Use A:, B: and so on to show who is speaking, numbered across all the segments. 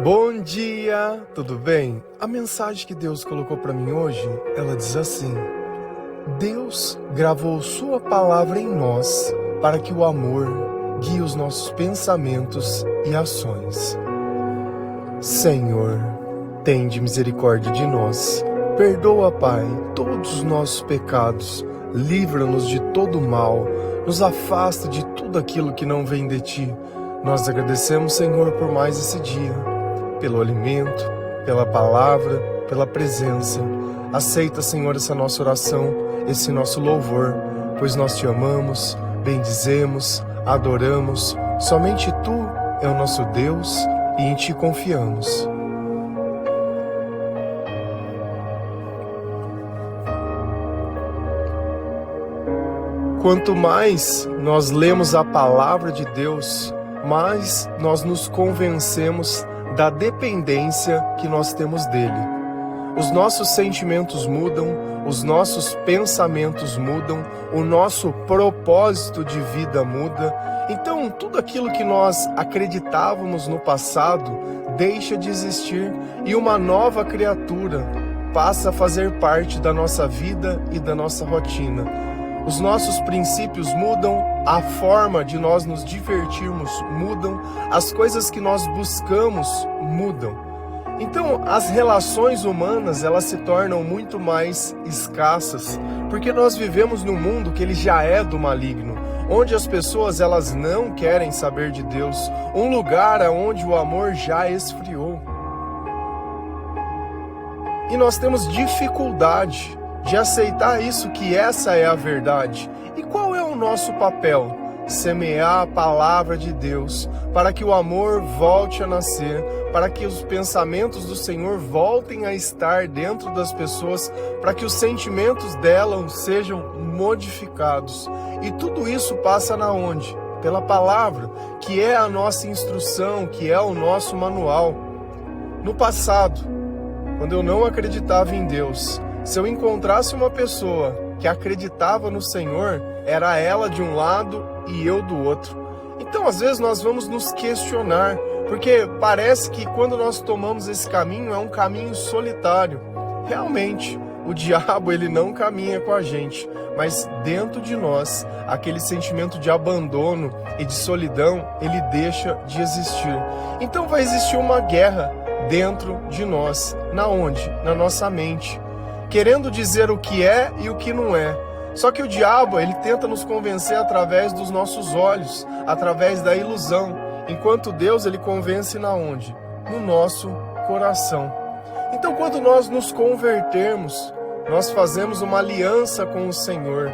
A: Bom dia, tudo bem? A mensagem que Deus colocou para mim hoje, ela diz assim: Deus gravou sua palavra em nós para que o amor guie os nossos pensamentos e ações. Senhor, tende misericórdia de nós. Perdoa, Pai, todos os nossos pecados. Livra-nos de todo mal. Nos afasta de tudo aquilo que não vem de Ti. Nós agradecemos, Senhor, por mais esse dia, pelo alimento, pela palavra, pela presença. Aceita, Senhor, essa nossa oração, esse nosso louvor, pois nós Te amamos, bendizemos, adoramos. Somente Tu é o nosso Deus e em Ti confiamos. Quanto mais nós lemos a palavra de Deus, mais nós nos convencemos da dependência que nós temos dele. Os nossos sentimentos mudam, os nossos pensamentos mudam, o nosso propósito de vida muda. Então, tudo aquilo que nós acreditávamos no passado deixa de existir e uma nova criatura passa a fazer parte da nossa vida e da nossa rotina. Os nossos princípios mudam, a forma de nós nos divertirmos mudam, as coisas que nós buscamos mudam. Então, as relações humanas, elas se tornam muito mais escassas, porque nós vivemos num mundo que ele já é do maligno, onde as pessoas elas não querem saber de Deus, um lugar onde o amor já esfriou. E nós temos dificuldade de aceitar isso, que essa é a verdade. E qual é o nosso papel? Semear a palavra de Deus, para que o amor volte a nascer, para que os pensamentos do Senhor voltem a estar dentro das pessoas, para que os sentimentos delas sejam modificados. E tudo isso passa na onde? Pela palavra, que é a nossa instrução, que é o nosso manual. No passado, quando eu não acreditava em Deus, se eu encontrasse uma pessoa que acreditava no Senhor, era ela de um lado e eu do outro. Então, às vezes, nós vamos nos questionar, porque parece que quando nós tomamos esse caminho, é um caminho solitário. Realmente, o diabo ele não caminha com a gente, mas dentro de nós, aquele sentimento de abandono e de solidão, ele deixa de existir. Então, vai existir uma guerra dentro de nós. Na onde? Na nossa mente, querendo dizer o que é e o que não é. Só que o diabo, ele tenta nos convencer através dos nossos olhos, através da ilusão, enquanto Deus, ele convence na onde? No nosso coração. Então, quando nós nos convertermos, nós fazemos uma aliança com o Senhor,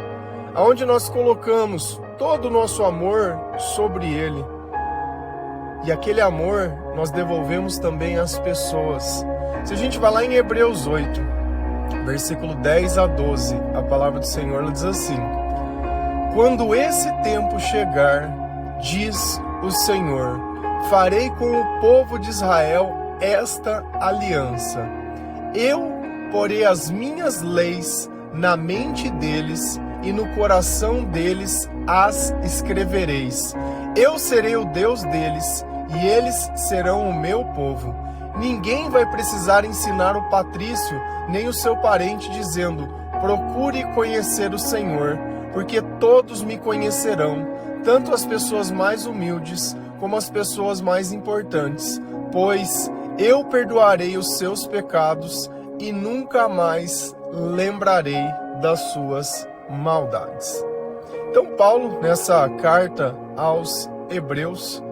A: aonde nós colocamos todo o nosso amor sobre Ele. E aquele amor nós devolvemos também às pessoas. Se a gente vai lá em Hebreus 8, versículo 10 a 12, a palavra do Senhor ela diz assim: Quando esse tempo chegar, diz o Senhor, farei com o povo de Israel esta aliança. Eu porei as minhas leis na mente deles e no coração deles as escrevereis. Eu serei o Deus deles e eles serão o meu povo. Ninguém vai precisar ensinar o patrício nem o seu parente, dizendo: procure conhecer o Senhor, porque todos me conhecerão, tanto as pessoas mais humildes como as pessoas mais importantes, pois eu perdoarei os seus pecados e nunca mais lembrarei das suas maldades. Então Paulo, nessa carta aos Hebreus,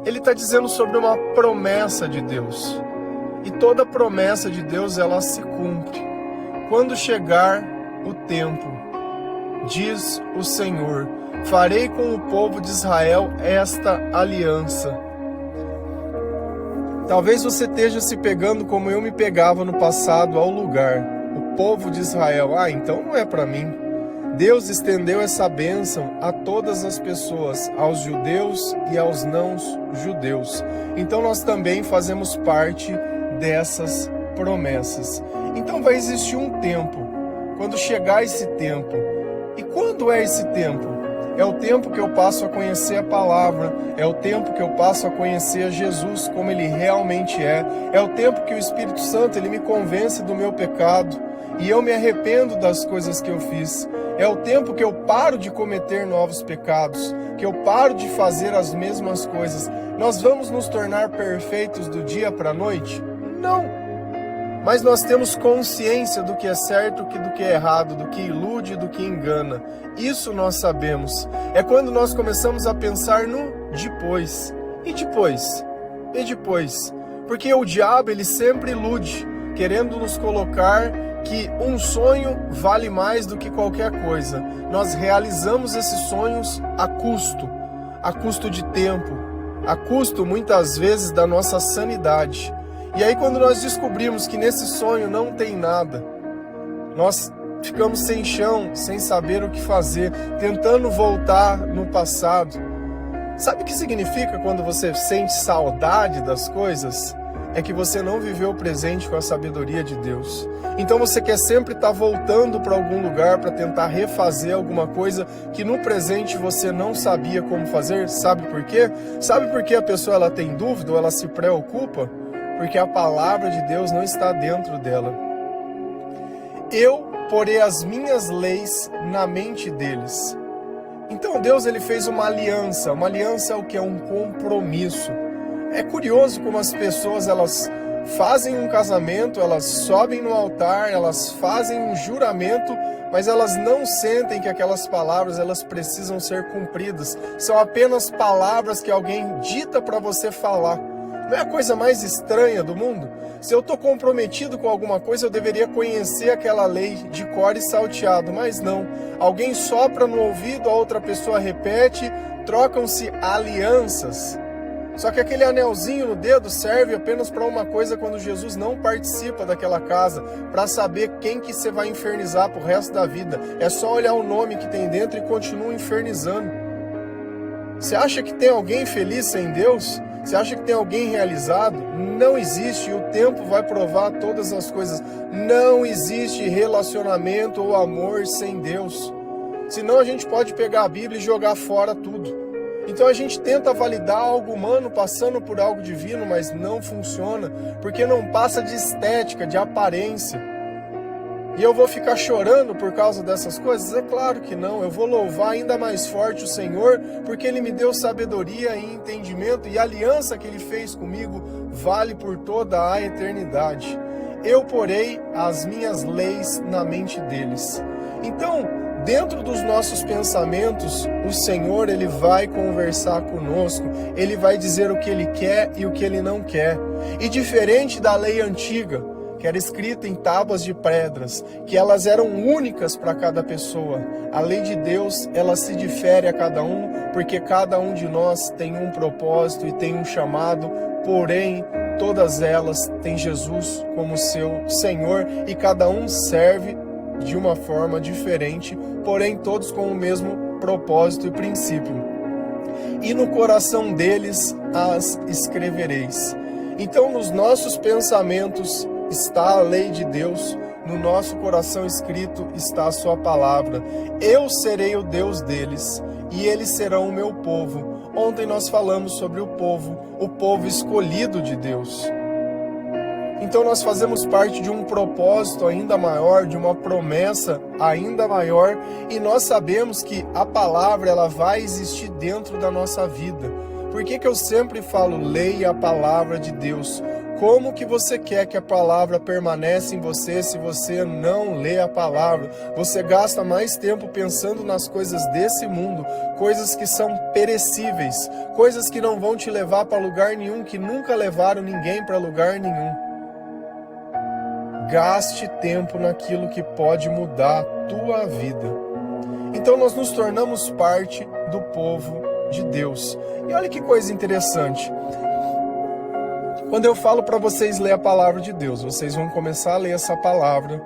A: ele está dizendo sobre uma promessa de Deus. E toda promessa de Deus, ela se cumpre. Quando chegar o tempo, diz o Senhor, farei com o povo de Israel esta aliança. Talvez você esteja se pegando como eu me pegava no passado ao lugar. O povo de Israel, então não é para mim. Deus estendeu essa bênção a todas as pessoas, aos judeus e aos não-judeus. Então nós também fazemos parte dessas promessas. Então vai existir um tempo, quando chegar esse tempo. E quando é esse tempo? é o tempo que eu passo a conhecer a palavra, é o tempo que eu passo a conhecer a Jesus como ele realmente é o tempo que o Espírito Santo ele me convence do meu pecado e eu me arrependo das coisas que eu fiz. É o tempo que eu paro de cometer novos pecados, que eu paro de fazer as mesmas coisas. Nós vamos nos tornar perfeitos do dia para a noite? Não. Mas nós temos consciência do que é certo, do que é errado, do que ilude e do que engana. Isso nós sabemos. É quando nós começamos a pensar no depois. E depois? E depois? Porque o diabo ele sempre ilude, querendo nos colocar que um sonho vale mais do que qualquer coisa. Nós realizamos esses sonhos a custo de tempo, a custo muitas vezes da nossa sanidade. E aí quando nós descobrimos que nesse sonho não tem nada, nós ficamos sem chão, sem saber o que fazer, tentando voltar no passado. Sabe o que significa quando você sente saudade das coisas? É que você não viveu o presente com a sabedoria de Deus. Então você quer sempre estar voltando para algum lugar para tentar refazer alguma coisa que no presente você não sabia como fazer. Sabe por quê? Sabe por que a pessoa ela tem dúvida ou ela se preocupa? Porque a palavra de Deus não está dentro dela. Eu porei as minhas leis na mente deles. Então Deus ele fez uma aliança. Uma aliança é o que? É um compromisso. É curioso como as pessoas elas fazem um casamento, elas sobem no altar, elas fazem um juramento, mas elas não sentem que aquelas palavras elas precisam ser cumpridas. São apenas palavras que alguém dita para você falar. Não é a coisa mais estranha do mundo? Se eu estou comprometido com alguma coisa, eu deveria conhecer aquela lei de cor e salteado, mas não. Alguém sopra no ouvido, a outra pessoa repete, trocam-se alianças. Só que aquele anelzinho no dedo serve apenas para uma coisa quando Jesus não participa daquela casa, para saber quem que você vai infernizar pro resto da vida. É só olhar o nome que tem dentro e continua infernizando. Você acha que tem alguém feliz sem Deus? Você acha que tem alguém realizado? Não existe, e o tempo vai provar todas as coisas. Não existe relacionamento ou amor sem Deus. Senão a gente pode pegar a Bíblia e jogar fora tudo. Então a gente tenta validar algo humano passando por algo divino, mas não funciona, porque não passa de estética, de aparência. E eu vou ficar chorando por causa dessas coisas? É claro que não. Eu vou louvar ainda mais forte o Senhor, porque Ele me deu sabedoria e entendimento, e a aliança que Ele fez comigo vale por toda a eternidade. Eu porei as minhas leis na mente deles. Então, dentro dos nossos pensamentos, o Senhor ele vai conversar conosco, Ele vai dizer o que Ele quer e o que Ele não quer. E diferente da lei antiga, que era escrita em tábuas de pedras, que elas eram únicas para cada pessoa, a lei de Deus ela se difere a cada um, porque cada um de nós tem um propósito e tem um chamado, porém todas elas têm Jesus como seu Senhor e cada um serve de uma forma diferente, porém todos com o mesmo propósito e princípio. E no coração deles as escrevereis. Então nos nossos pensamentos está a lei de Deus, no nosso coração escrito está a sua palavra. Eu serei o Deus deles e eles serão o meu povo. Ontem nós falamos sobre o povo escolhido de Deus. Então nós fazemos parte de um propósito ainda maior, de uma promessa ainda maior, e nós sabemos que a palavra ela vai existir dentro da nossa vida. Por que eu sempre falo, leia a palavra de Deus? Como que você quer que a palavra permaneça em você se você não lê a palavra? Você gasta mais tempo pensando nas coisas desse mundo, coisas que são perecíveis, coisas que não vão te levar para lugar nenhum, que nunca levaram ninguém para lugar nenhum. Gaste tempo naquilo que pode mudar a tua vida. Então nós nos tornamos parte do povo de Deus. E olha que coisa interessante. Quando eu falo para vocês ler a palavra de Deus, vocês vão começar a ler essa palavra.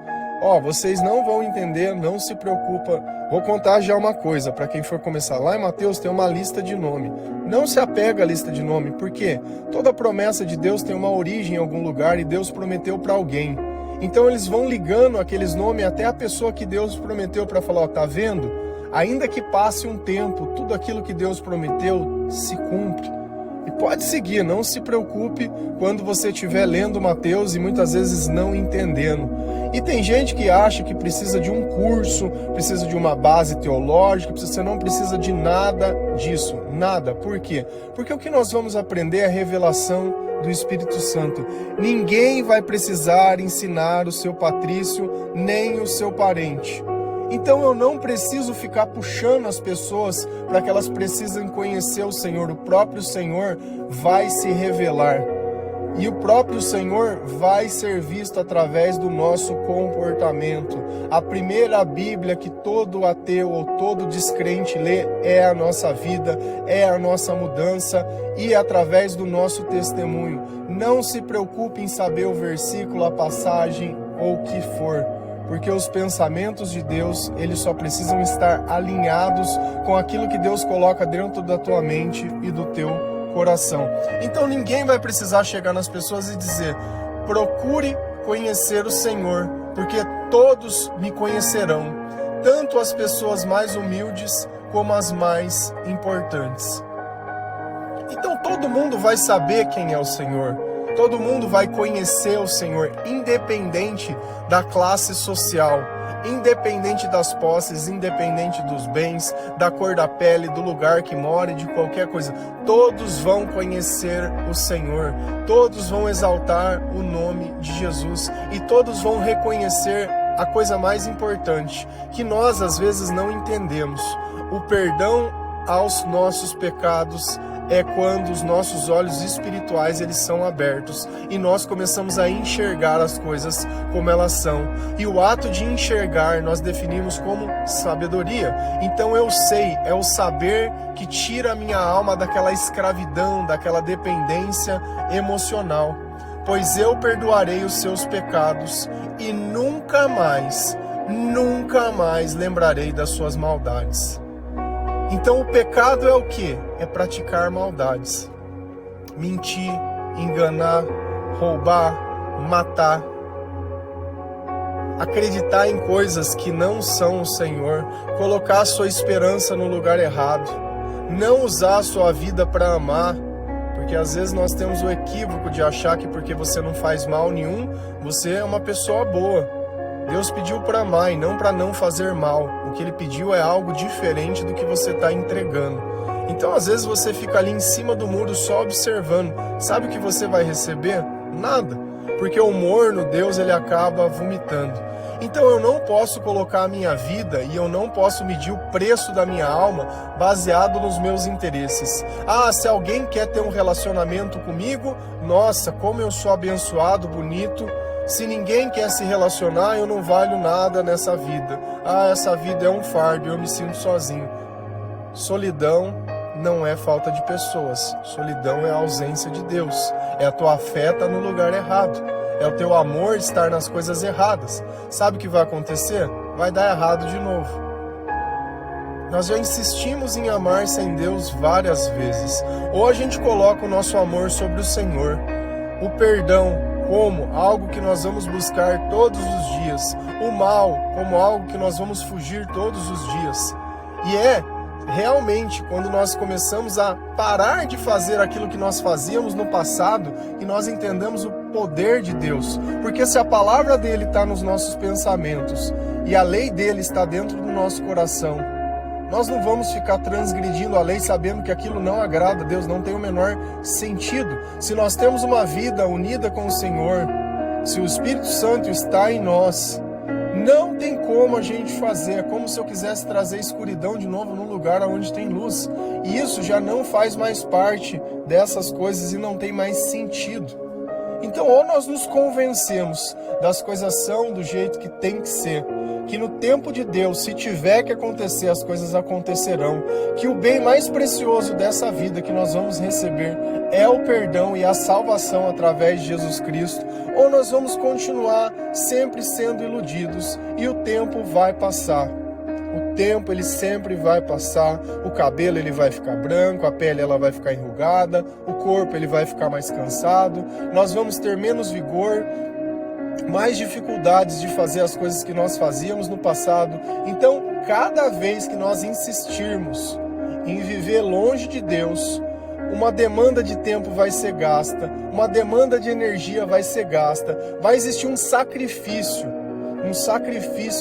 A: Vocês não vão entender, não se preocupa. Vou contar já uma coisa, para quem for começar. Lá em Mateus tem uma lista de nome. Não se apega à lista de nome, porque toda promessa de Deus tem uma origem em algum lugar e Deus prometeu para alguém. Então eles vão ligando aqueles nomes até a pessoa que Deus prometeu para falar, tá vendo? ainda que passe um tempo, tudo aquilo que Deus prometeu se cumpre. E pode seguir, não se preocupe quando você estiver lendo Mateus e muitas vezes não entendendo. E tem gente que acha que precisa de um curso, precisa de uma base teológica, você não precisa de nada disso, nada. Por quê? Porque o que nós vamos aprender é a revelação do Espírito Santo. Ninguém vai precisar ensinar o seu patrício, nem o seu parente. Então eu não preciso ficar puxando as pessoas para que elas precisem conhecer o Senhor. O próprio Senhor vai se revelar. E o próprio Senhor vai ser visto através do nosso comportamento. A primeira Bíblia que todo ateu ou todo descrente lê é a nossa vida, é a nossa mudança e através do nosso testemunho. Não se preocupe em saber o versículo, a passagem ou o que for. Porque os pensamentos de Deus, eles só precisam estar alinhados com aquilo que Deus coloca dentro da tua mente e do teu coração. Então ninguém vai precisar chegar nas pessoas e dizer: procure conhecer o Senhor, porque todos me conhecerão, tanto as pessoas mais humildes como as mais importantes. Então todo mundo vai saber quem é o Senhor. Todo mundo vai conhecer o Senhor, independente da classe social, independente das posses, independente dos bens, da cor da pele, do lugar que mora e de qualquer coisa. Todos vão conhecer o Senhor, todos vão exaltar o nome de Jesus e todos vão reconhecer a coisa mais importante, que nós às vezes não entendemos: o perdão aos nossos pecados. É quando os nossos olhos espirituais eles são abertos e nós começamos a enxergar as coisas como elas são. E o ato de enxergar nós definimos como sabedoria. Então eu sei, é o saber que tira a minha alma daquela escravidão, daquela dependência emocional. Pois eu perdoarei os seus pecados e nunca mais lembrarei das suas maldades. Então o pecado é o quê? É praticar maldades. Mentir, enganar, roubar, matar. Acreditar em coisas que não são o Senhor. Colocar a sua esperança no lugar errado. Não usar a sua vida para amar. Porque às vezes nós temos o equívoco de achar que porque você não faz mal nenhum, você é uma pessoa boa. Deus pediu para amar e não para não fazer mal. O que Ele pediu é algo diferente do que você está entregando. Então, às vezes, você fica ali em cima do muro só observando. Sabe o que você vai receber? Nada. Porque o morno, Deus, ele acaba vomitando. Então, eu não posso colocar a minha vida e eu não posso medir o preço da minha alma baseado nos meus interesses. Ah, se alguém quer ter um relacionamento comigo, nossa, como eu sou abençoado, bonito. Se ninguém quer se relacionar, eu não valho nada nessa vida. Ah, essa vida é um fardo, eu me sinto sozinho. Solidão não é falta de pessoas. Solidão é a ausência de Deus. É a tua fé estar no lugar errado. É o teu amor estar nas coisas erradas. Sabe o que vai acontecer? Vai dar errado de novo. Nós já insistimos em amar sem Deus várias vezes. Ou a gente coloca o nosso amor sobre o Senhor. O perdão como algo que nós vamos buscar todos os dias, o mal como algo que nós vamos fugir todos os dias. E é realmente quando nós começamos a parar de fazer aquilo que nós fazíamos no passado que nós entendemos o poder de Deus. Porque se a palavra dele está nos nossos pensamentos e a lei dele está dentro do nosso coração, nós não vamos ficar transgredindo a lei sabendo que aquilo não agrada a Deus, não tem o menor sentido. Se nós temos uma vida unida com o Senhor, se o Espírito Santo está em nós, não tem como a gente fazer. É como se eu quisesse trazer escuridão de novo num lugar onde tem luz. E isso já não faz mais parte dessas coisas e não tem mais sentido. Então, ou nós nos convencemos das coisas são do jeito que tem que ser, que no tempo de Deus, se tiver que acontecer, as coisas acontecerão, que o bem mais precioso dessa vida que nós vamos receber é o perdão e a salvação através de Jesus Cristo, ou nós vamos continuar sempre sendo iludidos e o tempo vai passar. O tempo ele sempre vai passar, o cabelo ele vai ficar branco, a pele ela vai ficar enrugada, o corpo ele vai ficar mais cansado, nós vamos ter menos vigor, mais dificuldades de fazer as coisas que nós fazíamos no passado. Então, cada vez que nós insistirmos em viver longe de Deus, uma demanda de tempo vai ser gasta, uma demanda de energia vai ser gasta, vai existir um sacrifício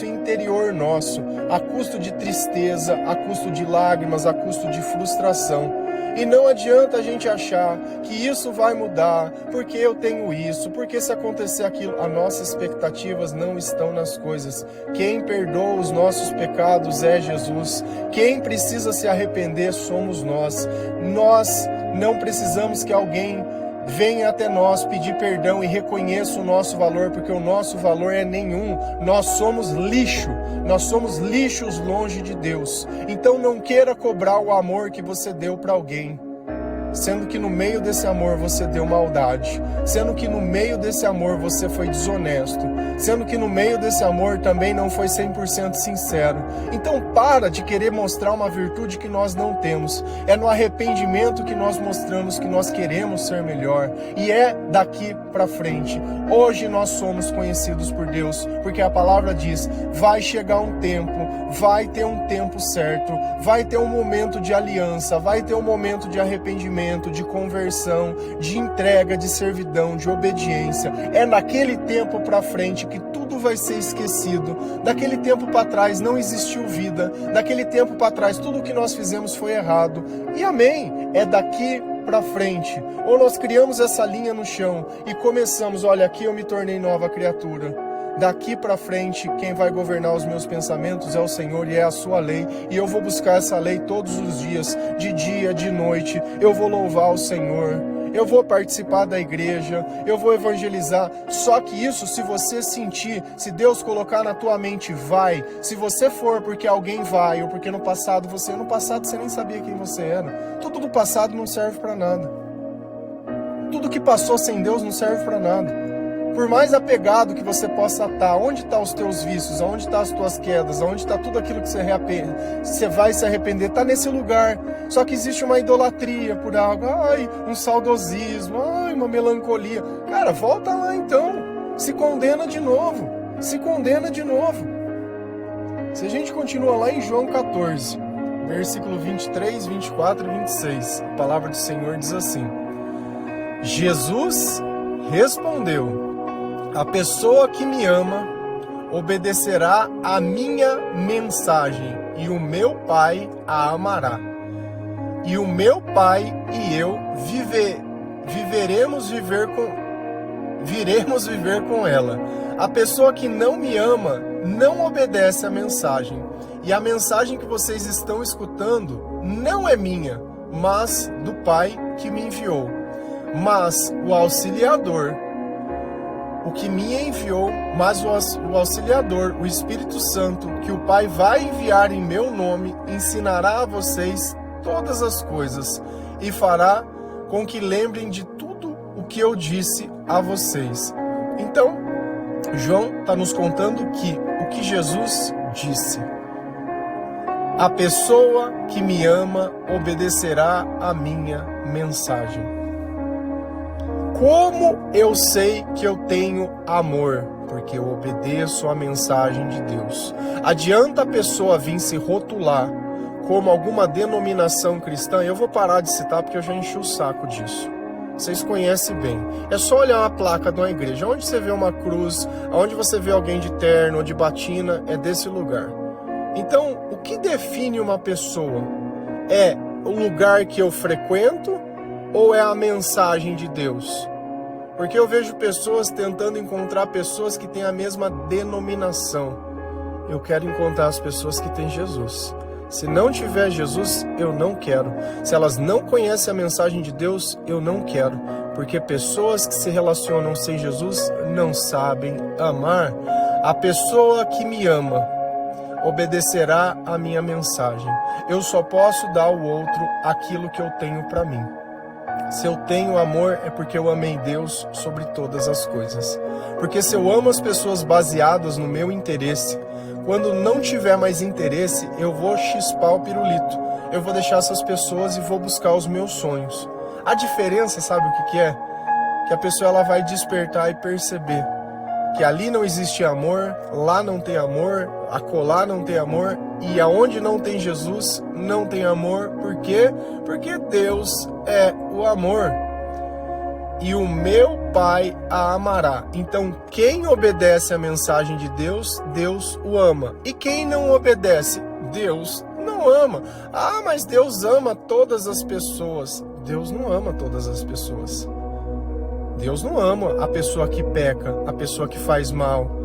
A: interior nosso, a custo de tristeza, a custo de lágrimas, a custo de frustração. E não adianta a gente achar que isso vai mudar, porque eu tenho isso, porque se acontecer aquilo, as nossas expectativas não estão nas coisas. Quem perdoa os nossos pecados é Jesus. Quem precisa se arrepender somos nós. Nós não precisamos que alguém venha até nós pedir perdão e reconheça o nosso valor, porque o nosso valor é nenhum. Nós somos lixo, nós somos lixos longe de Deus. Então não queira cobrar o amor que você deu para alguém, sendo que no meio desse amor você deu maldade, sendo que no meio desse amor você foi desonesto, sendo que no meio desse amor também não foi 100% sincero. Então para de querer mostrar uma virtude que nós não temos. É no arrependimento que nós mostramos que nós queremos ser melhor, e é daqui para frente. Hoje nós somos conhecidos por Deus, porque a palavra diz, vai chegar um tempo, vai ter um tempo certo, vai ter um momento de aliança, vai ter um momento de arrependimento, de conversão, de entrega, de servidão, de obediência. É naquele tempo para frente que tudo vai ser esquecido. Daquele tempo para trás não existiu vida. Daquele tempo para trás tudo o que nós fizemos foi errado. E amém, é daqui para frente. Ou nós criamos essa linha no chão e começamos, olha, aqui eu me tornei nova criatura. Daqui para frente, quem vai governar os meus pensamentos é o Senhor e é a sua lei. E eu vou buscar essa lei todos os dias, de dia, de noite. Eu vou louvar o Senhor. Eu vou participar da igreja. Eu vou evangelizar. Só que isso, se você sentir, se Deus colocar na tua mente, vai. Se você for porque alguém vai, ou porque no passado você nem sabia quem você era. Tudo do passado não serve para nada. Tudo que passou sem Deus não serve para nada. Por mais apegado que você possa estar, onde estão os teus vícios, onde estão as tuas quedas, onde está tudo aquilo que você vai se arrepender, está nesse lugar. Só que existe uma idolatria por algo, um saudosismo, uma melancolia. Cara, volta lá então, se condena de novo, se condena de novo. Se a gente continua lá em João 14, versículo 23, 24 e 26, a palavra do Senhor diz assim, Jesus respondeu, a pessoa que me ama obedecerá a minha mensagem, e o meu Pai a amará. E o meu Pai e eu viremos viver com ela. A pessoa que não me ama não obedece a mensagem. E a mensagem que vocês estão escutando não é minha, mas do Pai que me enviou. Mas o Auxiliador, o que me enviou, mas o Auxiliador, o Espírito Santo, que o Pai vai enviar em meu nome, ensinará a vocês todas as coisas e fará com que lembrem de tudo o que eu disse a vocês. Então, João está nos contando o que Jesus disse. A pessoa que me ama obedecerá a minha mensagem. Como eu sei que eu tenho amor? Porque eu obedeço a mensagem de Deus. Adianta a pessoa vir se rotular como alguma denominação cristã? Eu vou parar de citar porque eu já enchi o saco disso. Vocês conhecem bem. É só olhar uma placa de uma igreja. Onde você vê uma cruz, onde você vê alguém de terno ou de batina, é desse lugar. Então, o que define uma pessoa? É o lugar que eu frequento ou é a mensagem de Deus? Porque eu vejo pessoas tentando encontrar pessoas que têm a mesma denominação. Eu quero encontrar as pessoas que têm Jesus. Se não tiver Jesus, eu não quero. Se elas não conhecem a mensagem de Deus, eu não quero. Porque pessoas que se relacionam sem Jesus não sabem amar. A pessoa que me ama obedecerá a minha mensagem. Eu só posso dar ao outro aquilo que eu tenho para mim. Se eu tenho amor, é porque eu amei Deus sobre todas as coisas. Porque se eu amo as pessoas baseadas no meu interesse, quando não tiver mais interesse, eu vou chispar o pirulito. Eu vou deixar essas pessoas e vou buscar os meus sonhos. A diferença, sabe o que é? Que a pessoa ela vai despertar e perceber que ali não existe amor, lá não tem amor, acolá não tem amor, E aonde não tem Jesus, não tem amor. Por quê? Porque Deus é o amor. E o meu Pai a amará. Então, quem obedece à mensagem de Deus, Deus o ama. E quem não obedece, Deus não ama. Ah, mas Deus ama todas as pessoas. Deus não ama todas as pessoas. Deus não ama a pessoa que peca, a pessoa que faz mal.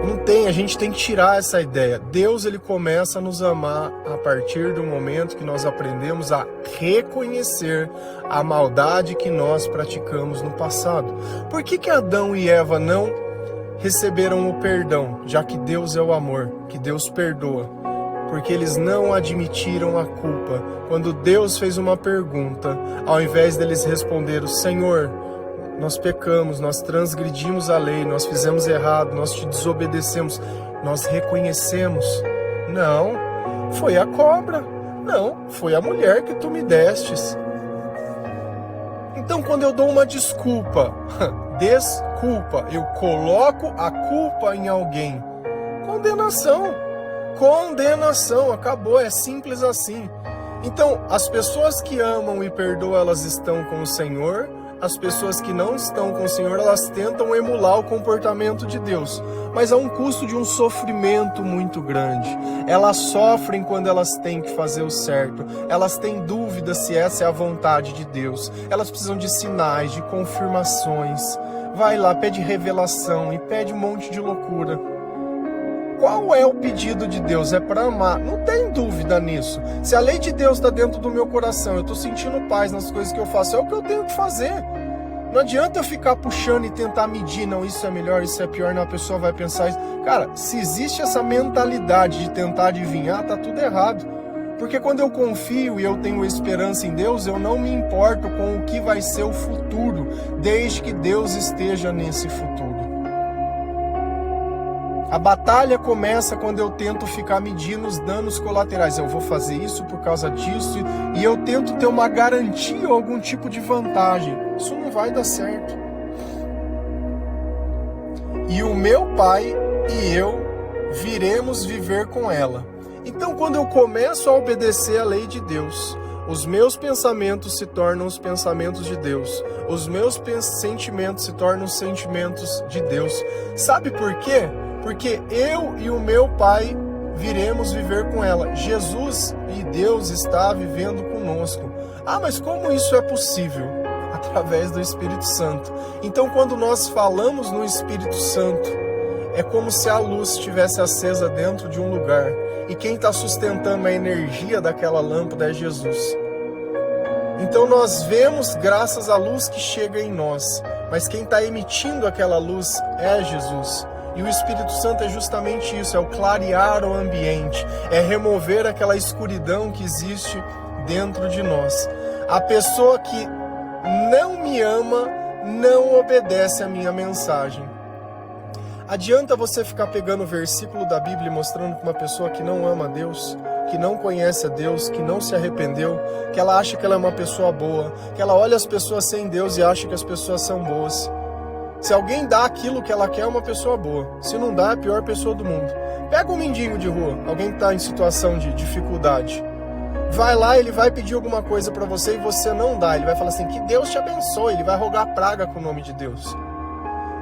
A: Não tem, a gente tem que tirar essa ideia. Deus, ele começa a nos amar a partir do momento que nós aprendemos a reconhecer a maldade que nós praticamos no passado. Por que Adão e Eva não receberam o perdão, já que Deus é o amor, que Deus perdoa? Porque eles não admitiram a culpa. Quando Deus fez uma pergunta, ao invés deles responder, Senhor, nós pecamos, nós transgredimos a lei, nós fizemos errado, nós te desobedecemos, nós reconhecemos. Não, foi a cobra. Não, foi a mulher que tu me destes. Então, quando eu dou uma desculpa, eu coloco a culpa em alguém. Condenação, acabou, é simples assim. Então, as pessoas que amam e perdoam, elas estão com o Senhor. As pessoas que não estão com o Senhor, elas tentam emular o comportamento de Deus, mas a um custo de um sofrimento muito grande. Elas sofrem quando elas têm que fazer o certo, elas têm dúvida se essa é a vontade de Deus, elas precisam de sinais, de confirmações. Vai lá, pede revelação e pede um monte de loucura. Qual é o pedido de Deus? É para amar. Não tem dúvida nisso. Se a lei de Deus está dentro do meu coração, eu estou sentindo paz nas coisas que eu faço, é o que eu tenho que fazer. Não adianta eu ficar puxando e tentar medir, não, isso é melhor, isso é pior, não, a pessoa vai pensar isso. Cara, se existe essa mentalidade de tentar adivinhar, tá tudo errado. Porque quando eu confio e eu tenho esperança em Deus, eu não me importo com o que vai ser o futuro, desde que Deus esteja nesse futuro. A batalha começa quando eu tento ficar medindo os danos colaterais. Eu vou fazer isso por causa disso e eu tento ter uma garantia ou algum tipo de vantagem. Isso não vai dar certo. E o meu Pai e eu viremos viver com ela. Então, quando eu começo a obedecer a lei de Deus, os meus pensamentos se tornam os pensamentos de Deus. Os meus sentimentos se tornam os sentimentos de Deus. Sabe por quê? Porque eu e o meu Pai viremos viver com ela. Jesus e Deus está vivendo conosco. Ah, mas como isso é possível? Através do Espírito Santo. Então, quando nós falamos no Espírito Santo, é como se a luz estivesse acesa dentro de um lugar. E quem está sustentando a energia daquela lâmpada é Jesus. Então nós vemos graças à luz que chega em nós. Mas quem está emitindo aquela luz é Jesus. E o Espírito Santo é justamente isso, é o clarear o ambiente, é remover aquela escuridão que existe dentro de nós. A pessoa que não me ama, não obedece a minha mensagem. Adianta você ficar pegando o versículo da Bíblia e mostrando para uma pessoa que não ama a Deus, que não conhece a Deus, que não se arrependeu, que ela acha que ela é uma pessoa boa, que ela olha as pessoas sem Deus e acha que as pessoas são boas. Se alguém dá aquilo que ela quer, é uma pessoa boa. Se não dá, é a pior pessoa do mundo. Pega um mendigo de rua, alguém que está em situação de dificuldade. Vai lá, ele vai pedir alguma coisa para você e você não dá. Ele vai falar assim, que Deus te abençoe. Ele vai rogar praga com o nome de Deus.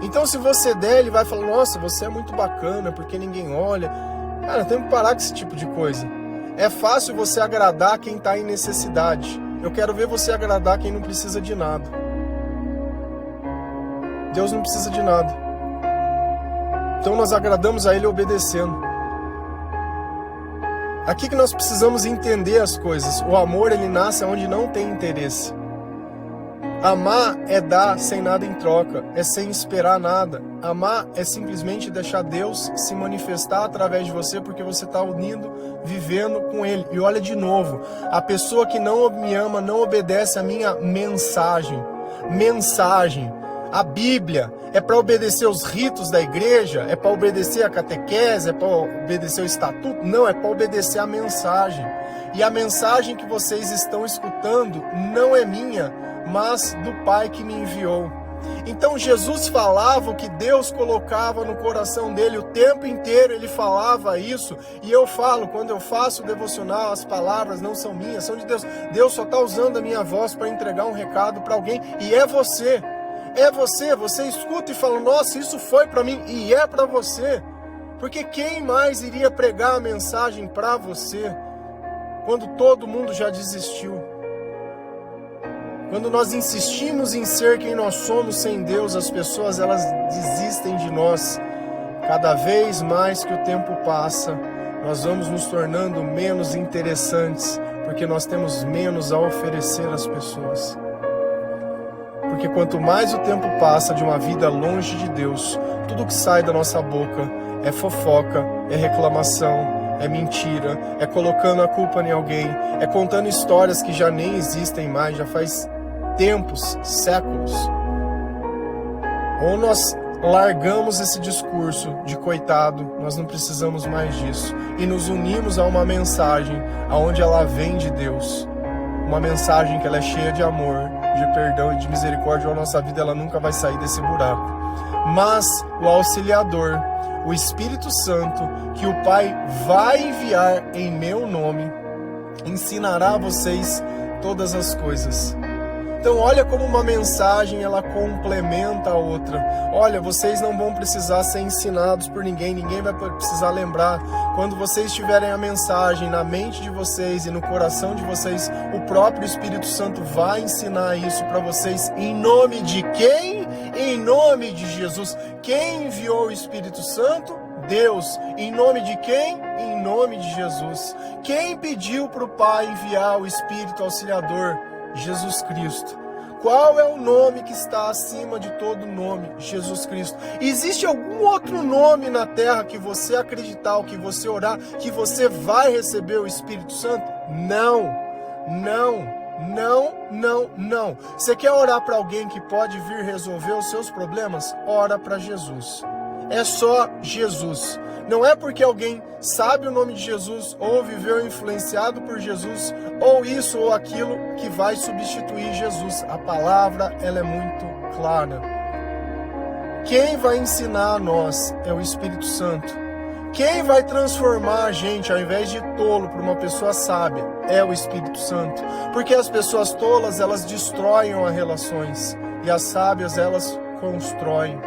A: Então, se você der, ele vai falar, nossa, você é muito bacana, porque ninguém olha. Cara, temos que parar com esse tipo de coisa. É fácil você agradar quem está em necessidade. Eu quero ver você agradar quem não precisa de nada. Deus não precisa de nada. Então nós agradamos a Ele obedecendo. Aqui que nós precisamos entender as coisas. O amor, ele nasce onde não tem interesse. Amar é dar sem nada em troca, é sem esperar nada. Amar é simplesmente deixar Deus se manifestar através de você, porque você está unindo, vivendo com Ele. E olha de novo, a pessoa que não me ama não obedece a minha mensagem. A Bíblia é para obedecer os ritos da igreja? É para obedecer a catequese? É para obedecer o estatuto? Não, é para obedecer a mensagem. E a mensagem que vocês estão escutando não é minha, mas do Pai que me enviou. Então Jesus falava o que Deus colocava no coração dele o tempo inteiro, ele falava isso. E eu falo, quando eu faço o devocional, as palavras não são minhas, são de Deus. Deus só está usando a minha voz para entregar um recado para alguém, e é você. É você, você escuta e fala, nossa, isso foi para mim, e é para você. Porque quem mais iria pregar a mensagem para você quando todo mundo já desistiu? Quando nós insistimos em ser quem nós somos sem Deus, as pessoas elas desistem de nós. Cada vez mais que o tempo passa, nós vamos nos tornando menos interessantes, porque nós temos menos a oferecer às pessoas. Porque quanto mais o tempo passa de uma vida longe de Deus, tudo que sai da nossa boca é fofoca, é reclamação, é mentira, é colocando a culpa em alguém, é contando histórias que já nem existem mais, já faz tempos, séculos. Ou nós largamos esse discurso de coitado, nós não precisamos mais disso, e nos unimos a uma mensagem aonde ela vem de Deus, uma mensagem que ela é cheia de amor, de perdão e de misericórdia. A nossa vida ela nunca vai sair desse buraco. Mas o auxiliador, o Espírito Santo, que o Pai vai enviar em meu nome, ensinará a vocês todas as coisas. Então olha como uma mensagem ela complementa a outra. Olha, vocês não vão precisar ser ensinados por ninguém, ninguém vai precisar lembrar. Quando vocês tiverem a mensagem na mente de vocês e no coração de vocês, o próprio Espírito Santo vai ensinar isso para vocês. Em nome de quem? Em nome de Jesus. Quem enviou o Espírito Santo? Deus. Em nome de quem? Em nome de Jesus. Quem pediu para o Pai enviar o Espírito Auxiliador? Jesus Cristo. Qual é o nome que está acima de todo nome? Jesus Cristo. Existe algum outro nome na terra que você acreditar, ou que você orar, que você vai receber o Espírito Santo? Não, não, não, não, não. Você quer orar para alguém que pode vir resolver os seus problemas? Ora para Jesus. É só Jesus. Não é porque alguém sabe o nome de Jesus ou viveu influenciado por Jesus ou isso ou aquilo que vai substituir Jesus. A palavra ela é muito clara. Quem vai ensinar a nós é o Espírito Santo. Quem vai transformar a gente, ao invés de tolo, para uma pessoa sábia, é o Espírito Santo. Porque as pessoas tolas, elas destroem as relações e as sábias, elas constroem.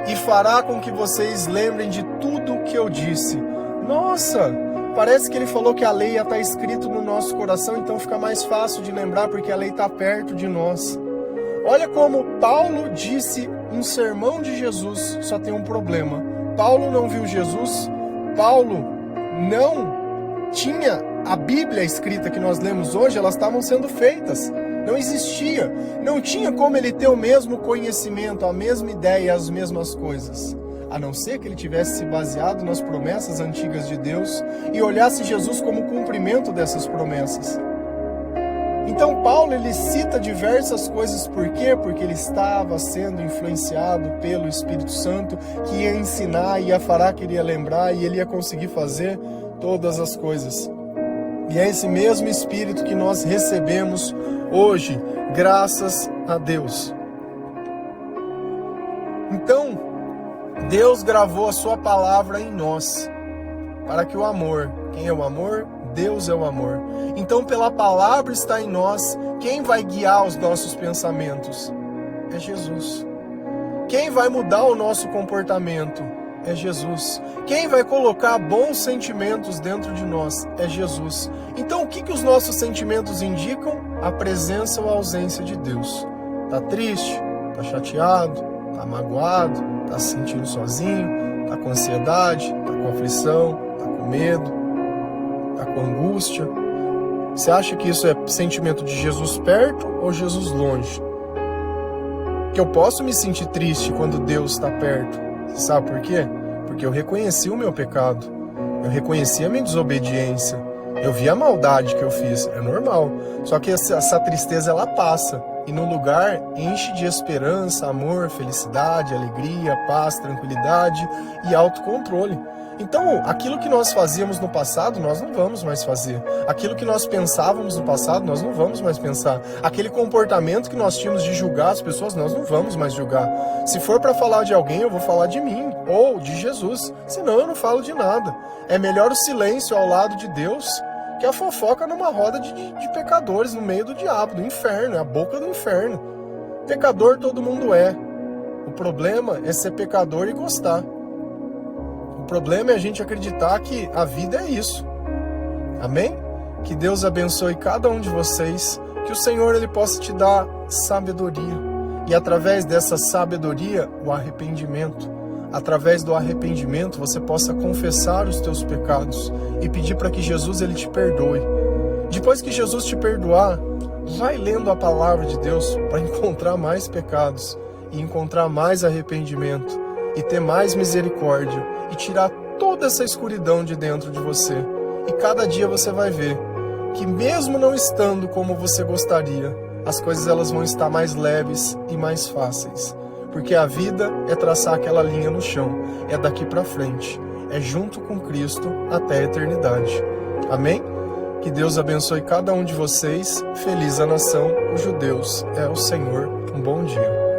A: E fará com que vocês lembrem de tudo o que eu disse. Nossa, parece que ele falou que a lei já está escrito no nosso coração, então fica mais fácil de lembrar porque a lei está perto de nós. Olha como Paulo disse um sermão de Jesus, só tem um problema. Paulo não viu Jesus, Paulo não tinha a Bíblia escrita que nós lemos hoje, elas estavam sendo feitas. Não existia, não tinha como ele ter o mesmo conhecimento, a mesma ideia, as mesmas coisas. A não ser que ele tivesse se baseado nas promessas antigas de Deus e olhasse Jesus como cumprimento dessas promessas. Então Paulo ele cita diversas coisas, por quê? Porque ele estava sendo influenciado pelo Espírito Santo, que ia ensinar, ia falar, que ele ia lembrar e ele ia conseguir fazer todas as coisas. E é esse mesmo Espírito que nós recebemos hoje, graças a Deus. Então, Deus gravou a sua palavra em nós, para que o amor, quem é o amor? Deus é o amor. Então, pela palavra está em nós, quem vai guiar os nossos pensamentos? É Jesus. Quem vai mudar o nosso comportamento? É Jesus. Quem vai colocar bons sentimentos dentro de nós? É Jesus. Então, o que os nossos sentimentos indicam? A presença ou a ausência de Deus. Tá triste? Tá chateado? Tá magoado? Tá se sentindo sozinho? Tá com ansiedade? Tá com aflição? Tá com medo? Tá com angústia? Você acha que isso é sentimento de Jesus perto ou Jesus longe? Que eu posso me sentir triste quando Deus está perto. Você sabe por quê? Porque eu reconheci o meu pecado. Eu reconheci a minha desobediência. Eu vi a maldade que eu fiz. É normal. Só que essa tristeza ela passa. E no lugar enche de esperança, amor, felicidade, alegria, paz, tranquilidade e autocontrole. Então, aquilo que nós fazíamos no passado, nós não vamos mais fazer. Aquilo que nós pensávamos no passado, nós não vamos mais pensar. Aquele comportamento que nós tínhamos de julgar as pessoas, nós não vamos mais julgar. Se for para falar de alguém, eu vou falar de mim ou de Jesus. Senão eu não falo de nada. É melhor o silêncio ao lado de Deus que a fofoca numa roda de pecadores no meio do diabo, do inferno, é a boca do inferno. Pecador todo mundo é. O problema é ser pecador e gostar. O problema é a gente acreditar que a vida é isso. Amém? Que Deus abençoe cada um de vocês, que o Senhor ele possa te dar sabedoria. E através dessa sabedoria, o arrependimento. Através do arrependimento, você possa confessar os teus pecados e pedir para que Jesus ele te perdoe. Depois que Jesus te perdoar, vai lendo a palavra de Deus para encontrar mais pecados e encontrar mais arrependimento e ter mais misericórdia e tirar toda essa escuridão de dentro de você. E cada dia você vai ver que mesmo não estando como você gostaria, as coisas elas vão estar mais leves e mais fáceis. Porque a vida é traçar aquela linha no chão, é daqui para frente, é junto com Cristo até a eternidade. Amém? Que Deus abençoe cada um de vocês. Feliz a nação cujo Deus é o Senhor. Um bom dia.